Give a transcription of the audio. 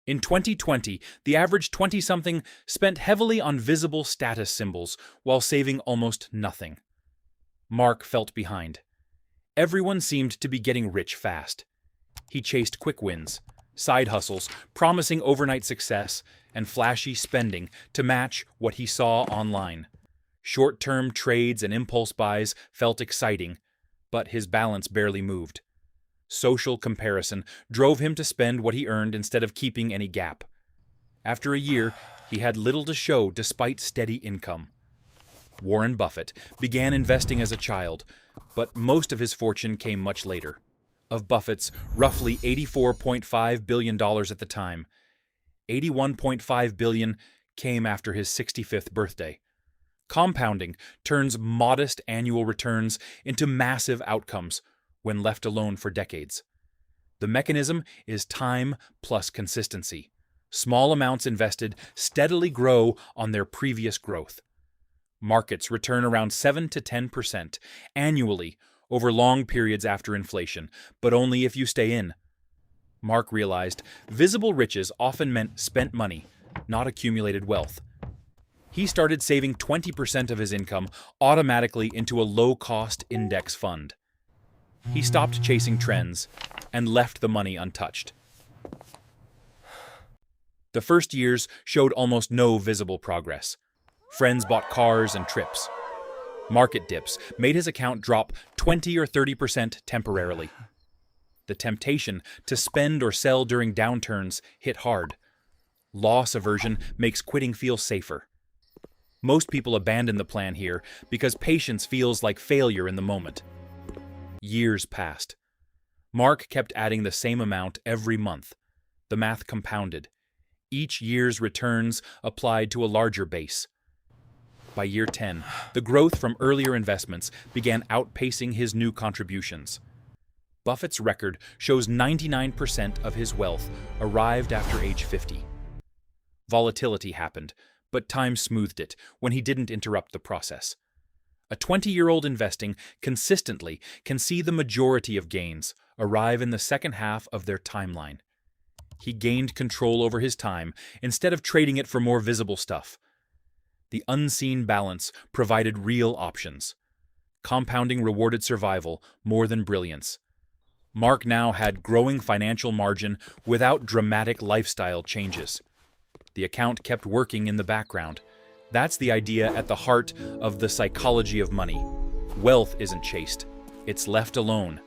In 2020, the average 20-something spent heavily on visible status symbols while saving almost nothing. Mark felt behind. Everyone seemed to be getting rich fast. He chased quick wins, side hustles, promising overnight success, and flashy spending to match what he saw online. Short-term trades and impulse buys felt exciting, but his balance barely moved. Social comparison drove him to spend what he earned instead of keeping any gap. After a year, he had little to show despite steady income. Warren Buffett began investing as a child, but most of his fortune came much later. Of Buffett's roughly $84.5 billion at the time, $81.5 billion came after his 65th birthday. Compounding turns modest annual returns into massive outcomes when left alone for decades. The mechanism is time plus consistency. Small amounts invested steadily grow on their previous growth. Markets return around 7 to 10% annually over long periods after inflation, but only if you stay in. Mark realized visible riches often meant spent money, not accumulated wealth. He started saving 20% of his income automatically into a low-cost index fund. He stopped chasing trends and left the money untouched. The first years showed almost no visible progress. Friends bought cars and trips. Market dips made his account drop 20 or 30% temporarily. The temptation to spend or sell during downturns hit hard. Loss aversion makes quitting feel safer. Most people abandon the plan here because patience feels like failure in the moment. Years passed. Mark kept adding the same amount every month. The math compounded. Each year's returns applied to a larger base. By year 10, the growth from earlier investments began outpacing his new contributions. Buffett's record shows 99% of his wealth arrived after age 50. Volatility happened, but time smoothed it when he didn't interrupt the process. A 20-year-old investing consistently can see the majority of gains arrive in the second half of their timeline. He gained control over his time instead of trading it for more visible stuff. The unseen balance provided real options. Compounding rewarded survival more than brilliance. Mark now had growing financial margin without dramatic lifestyle changes. The account kept working in the background. That's the idea at the heart of the psychology of money. Wealth isn't chased. It's left alone.